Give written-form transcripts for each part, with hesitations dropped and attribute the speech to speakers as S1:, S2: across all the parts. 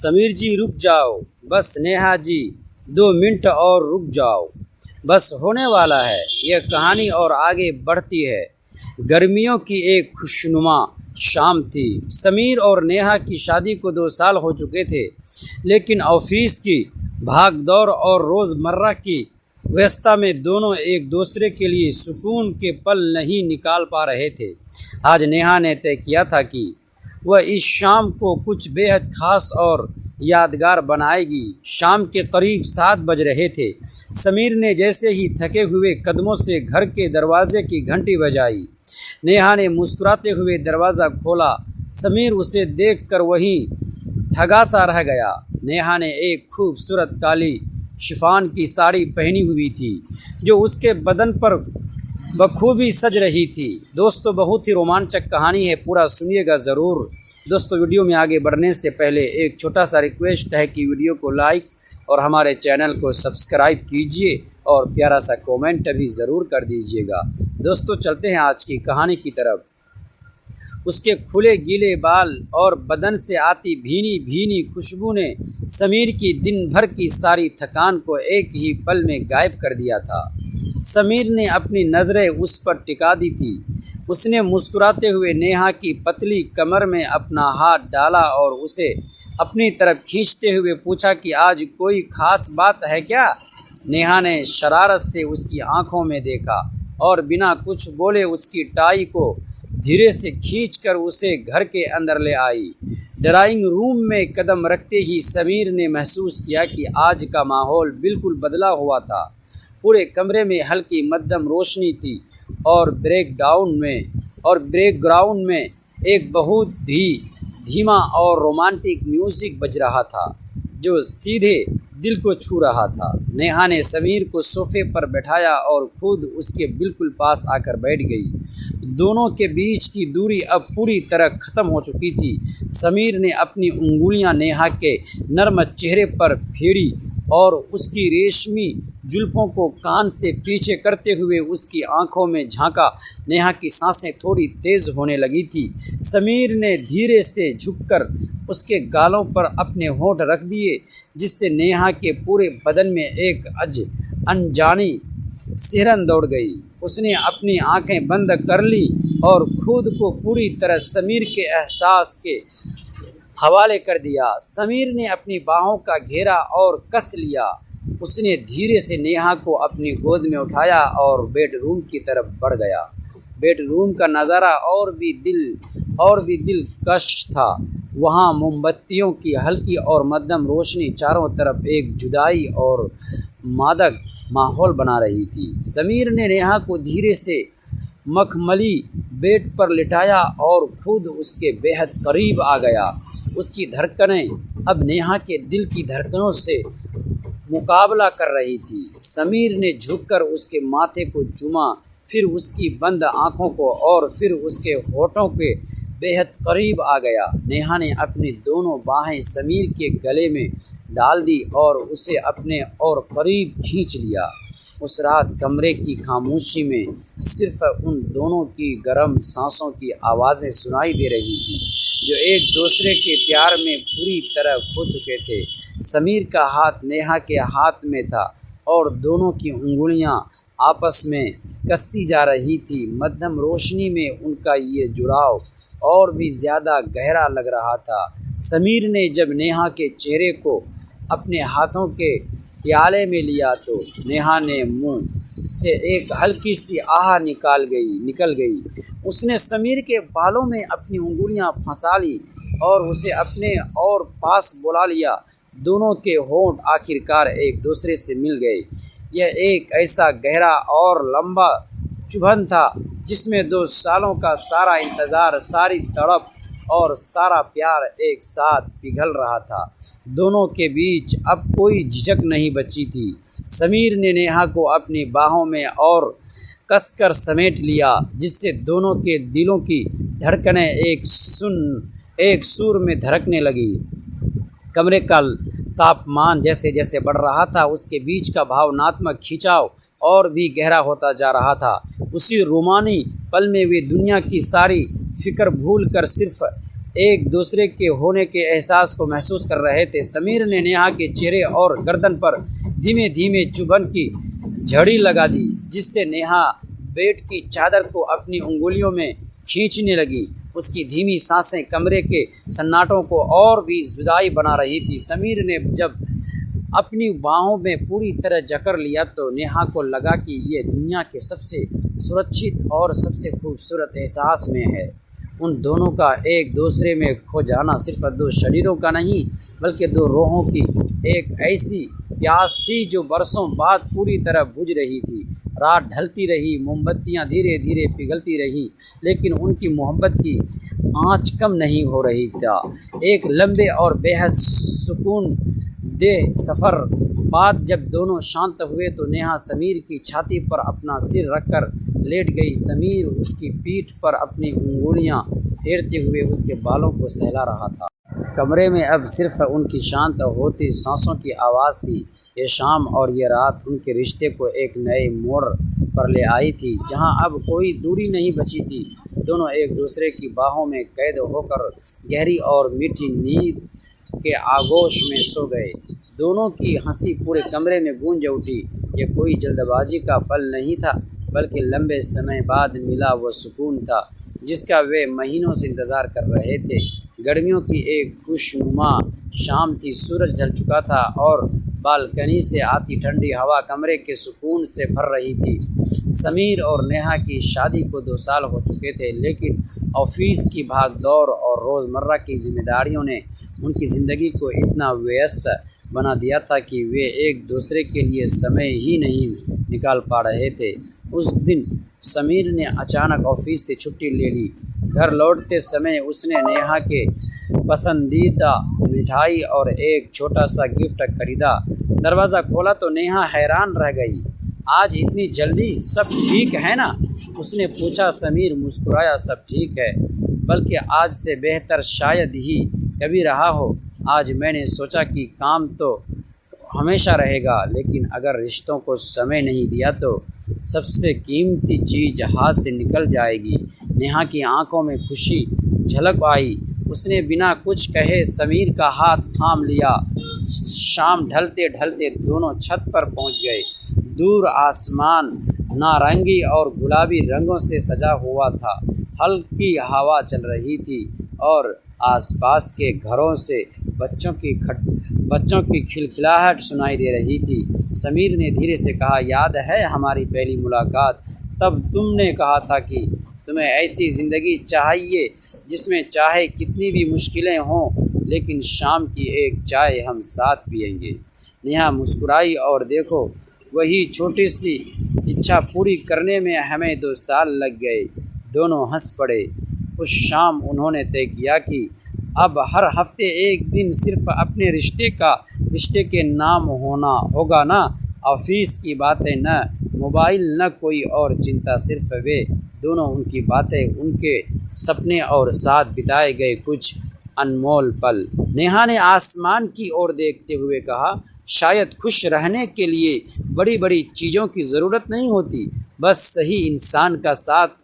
S1: समीर जी रुक जाओ, बस नेहा जी 2 मिनट और रुक जाओ, बस होने वाला है यह कहानी और आगे बढ़ती है। गर्मियों की एक खुशनुमा शाम थी। समीर और नेहा की शादी को 2 साल हो चुके थे, लेकिन ऑफिस की भाग दौड़ और रोज़मर्रा की व्यस्तता में दोनों एक दूसरे के लिए सुकून के पल नहीं निकाल पा रहे थे। आज नेहा ने तय किया था कि वह इस शाम को कुछ बेहद खास और यादगार बनाएगी। शाम के करीब 7 बज रहे थे। समीर ने जैसे ही थके हुए कदमों से घर के दरवाजे की घंटी बजाई, नेहा ने मुस्कुराते हुए दरवाज़ा खोला। समीर उसे देखकर वहीं ठगा सा रह गया। नेहा ने एक खूबसूरत काली शिफॉन की साड़ी पहनी हुई थी, जो उसके बदन पर बखूबी सज रही थी। दोस्तों, बहुत ही रोमांचक कहानी है, पूरा सुनिएगा ज़रूर। दोस्तों, वीडियो में आगे बढ़ने से पहले एक छोटा सा रिक्वेस्ट है कि वीडियो को लाइक और हमारे चैनल को सब्सक्राइब कीजिए और प्यारा सा कमेंट भी ज़रूर कर दीजिएगा। दोस्तों, चलते हैं आज की कहानी की तरफ। उसके खुले गीले बाल और बदन से आती भीनी भीनी खुशबू ने समीर की दिन भर की सारी थकान को एक ही पल में गायब कर दिया था। समीर ने अपनी नज़रें उस पर टिका दी थी। उसने मुस्कुराते हुए नेहा की पतली कमर में अपना हाथ डाला और उसे अपनी तरफ खींचते हुए पूछा कि आज कोई ख़ास बात है क्या। नेहा ने शरारत से उसकी आंखों में देखा और बिना कुछ बोले उसकी टाई को धीरे से खींचकर उसे घर के अंदर ले आई। ड्राइंग रूम में कदम रखते ही समीर ने महसूस किया कि आज का माहौल बिल्कुल बदला हुआ था। पूरे कमरे में हल्की मध्यम रोशनी थी और बैकग्राउंड में एक बहुत ही धीमा और रोमांटिक म्यूज़िक बज रहा था, जो सीधे दिल को छू रहा था। नेहा ने समीर को सोफे पर बैठाया और खुद उसके बिल्कुल पास आकर बैठ गई। दोनों के बीच की दूरी अब पूरी तरह ख़त्म हो चुकी थी। समीर ने अपनी उंगलियां नेहा के नर्म चेहरे पर फेरी और उसकी रेशमी जुल्फों को कान से पीछे करते हुए उसकी आंखों में झांका। नेहा की सांसें थोड़ी तेज़ होने लगी थी। समीर ने धीरे से झुककर उसके गालों पर अपने होंठ रख दिए, जिससे नेहा के पूरे बदन में एक अनजानी सिहरन दौड़ गई। उसने अपनी आंखें बंद कर ली और खुद को पूरी तरह समीर के एहसास के हवाले कर दिया। समीर ने अपनी बाहों का घेरा और कस लिया। उसने धीरे से नेहा को अपनी गोद में उठाया और बेडरूम की तरफ बढ़ गया। बेडरूम का नज़ारा और भी दिलकश था। वहाँ मोमबत्तियों की हल्की और मध्यम रोशनी चारों तरफ एक जुदाई और मादक माहौल बना रही थी। समीर ने नेहा को धीरे से मखमली बेड पर लिटाया और खुद उसके बेहद करीब आ गया। उसकी धड़कनें अब नेहा के दिल की धड़कनों से मुकाबला कर रही थी। समीर ने झुककर उसके माथे को चूमा, फिर उसकी बंद आँखों को और फिर उसके होठों के बेहद करीब आ गया। नेहा ने अपनी दोनों बाहें समीर के गले में डाल दी और उसे अपने और करीब खींच लिया। उस रात कमरे की खामोशी में सिर्फ उन दोनों की गर्म सांसों की आवाज़ें सुनाई दे रही थी, जो एक दूसरे के प्यार में पूरी तरह खो चुके थे। समीर का हाथ नेहा के हाथ में था और दोनों की उंगलियां आपस में कसती जा रही थी। मध्यम रोशनी में उनका ये जुड़ाव और भी ज़्यादा गहरा लग रहा था। समीर ने जब नेहा के चेहरे को अपने हाथों के प्याले में लिया तो नेहा ने मुंह से एक हल्की सी आह निकल गई। उसने समीर के बालों में अपनी उंगलियां फंसा ली और उसे अपने और पास बुला लिया। दोनों के होंठ आखिरकार एक दूसरे से मिल गए। यह एक ऐसा गहरा और लंबा चुभन था जिसमें 2 सालों का सारा इंतज़ार, सारी तड़प और सारा प्यार एक साथ पिघल रहा था। दोनों के बीच अब कोई झिझक नहीं बची थी। समीर ने नेहा को अपनी बाहों में और कसकर समेट लिया, जिससे दोनों के दिलों की धड़कनें एक सुर में धड़कने लगी। कमरे का तापमान जैसे जैसे बढ़ रहा था, उसके बीच का भावनात्मक खिंचाव और भी गहरा होता जा रहा था। उसी रोमानी पल में वे दुनिया की सारी फिक्र भूल कर सिर्फ एक दूसरे के होने के एहसास को महसूस कर रहे थे। समीर ने नेहा के चेहरे और गर्दन पर धीमे धीमे चुभन की झड़ी लगा दी, जिससे नेहा बेड की चादर को अपनी उंगलियों में खींचने लगी। उसकी धीमी सांसें कमरे के सन्नाटों को और भी जुदाई बना रही थी। समीर ने जब अपनी बाहों में पूरी तरह जकड़ लिया तो नेहा को लगा कि ये दुनिया के सबसे सुरक्षित और सबसे खूबसूरत एहसास में है। उन दोनों का एक दूसरे में खो जाना सिर्फ दो शरीरों का नहीं, बल्कि दो रूहों की एक ऐसी प्यास थी जो बरसों बाद पूरी तरह बुझ रही थी। रात ढलती रही, मोमबत्तियां धीरे धीरे पिघलती रही, लेकिन उनकी मोहब्बत की आंच कम नहीं हो रही था। एक लंबे और बेहद सुकून देह सफ़र बाद जब दोनों शांत हुए तो नेहा समीर की छाती पर अपना सिर रखकर लेट गई। समीर उसकी पीठ पर अपनी उंगलियां फेरते हुए उसके बालों को सहला रहा था। कमरे में अब सिर्फ उनकी शांत होती सांसों की आवाज़ थी। ये शाम और ये रात उनके रिश्ते को एक नए मोड़ पर ले आई थी, जहां अब कोई दूरी नहीं बची थी। दोनों एक दूसरे की बाहों में कैद होकर गहरी और मीठी नींद के आगोश में सो गए। दोनों की हंसी पूरे कमरे में गूंज उठी। ये कोई जल्दबाजी का पल नहीं था, बल्कि लंबे समय बाद मिला वो सुकून था जिसका वे महीनों से इंतज़ार कर रहे थे। गर्मियों की एक खुशनुमा शाम थी। सूरज ढल चुका था और बालकनी से आती ठंडी हवा कमरे के सुकून से भर रही थी। समीर और नेहा की शादी को 2 साल हो चुके थे, लेकिन ऑफिस की भागदौड़ और रोज़मर्रा की जिम्मेदारियों ने उनकी ज़िंदगी को इतना व्यस्त बना दिया था कि वे एक दूसरे के लिए समय ही नहीं निकाल पा रहे थे। उस दिन समीर ने अचानक ऑफिस से छुट्टी ले ली। घर लौटते समय उसने नेहा के पसंदीदा मिठाई और एक छोटा सा गिफ्ट खरीदा। दरवाज़ा खोला तो नेहा हैरान रह गई। आज इतनी जल्दी, सब ठीक है ना? उसने पूछा। समीर मुस्कुराया। सब ठीक है, बल्कि आज से बेहतर शायद ही कभी रहा हो। आज मैंने सोचा कि काम तो हमेशा रहेगा, लेकिन अगर रिश्तों को समय नहीं दिया तो सबसे कीमती चीज़ हाथ से निकल जाएगी। नेहा की आंखों में खुशी झलक आई। उसने बिना कुछ कहे समीर का हाथ थाम लिया। शाम ढलते ढलते दोनों छत पर पहुंच गए। दूर आसमान नारंगी और गुलाबी रंगों से सजा हुआ था। हल्की हवा चल रही थी और आसपास के घरों से बच्चों की खिलखिलाहट सुनाई दे रही थी। समीर ने धीरे से कहा, याद है हमारी पहली मुलाकात? तब तुमने कहा था कि तुम्हें ऐसी ज़िंदगी चाहिए जिसमें चाहे कितनी भी मुश्किलें हों, लेकिन शाम की एक चाय हम साथ पिएंगे। नेहा मुस्कुराई और देखो, वही छोटी सी इच्छा पूरी करने में हमें 2 साल लग गए। दोनों हंस पड़े। उस शाम उन्होंने तय किया कि अब हर हफ्ते एक दिन सिर्फ अपने रिश्ते के नाम होगा ना ऑफिस की बातें, न मोबाइल, न कोई और चिंता, सिर्फ वे दोनों, उनकी बातें, उनके सपने और साथ बिताए गए कुछ अनमोल पल। नेहा ने आसमान की ओर देखते हुए कहा, शायद खुश रहने के लिए बड़ी बड़ी चीज़ों की ज़रूरत नहीं होती, बस सही इंसान का साथ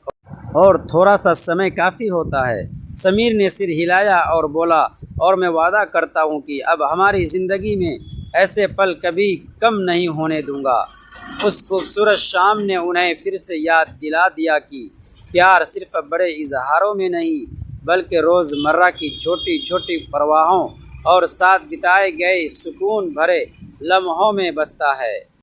S1: और थोड़ा सा समय काफ़ी होता है। समीर ने सिर हिलाया और बोला, और मैं वादा करता हूँ कि अब हमारी ज़िंदगी में ऐसे पल कभी कम नहीं होने दूँगा। उस खूबसूरत शाम ने उन्हें फिर से याद दिला दिया कि प्यार सिर्फ बड़े इजहारों में नहीं, बल्कि रोज़मर्रा की छोटी छोटी परवाहों और साथ बिताए गए सुकून भरे लम्हों में बसता है।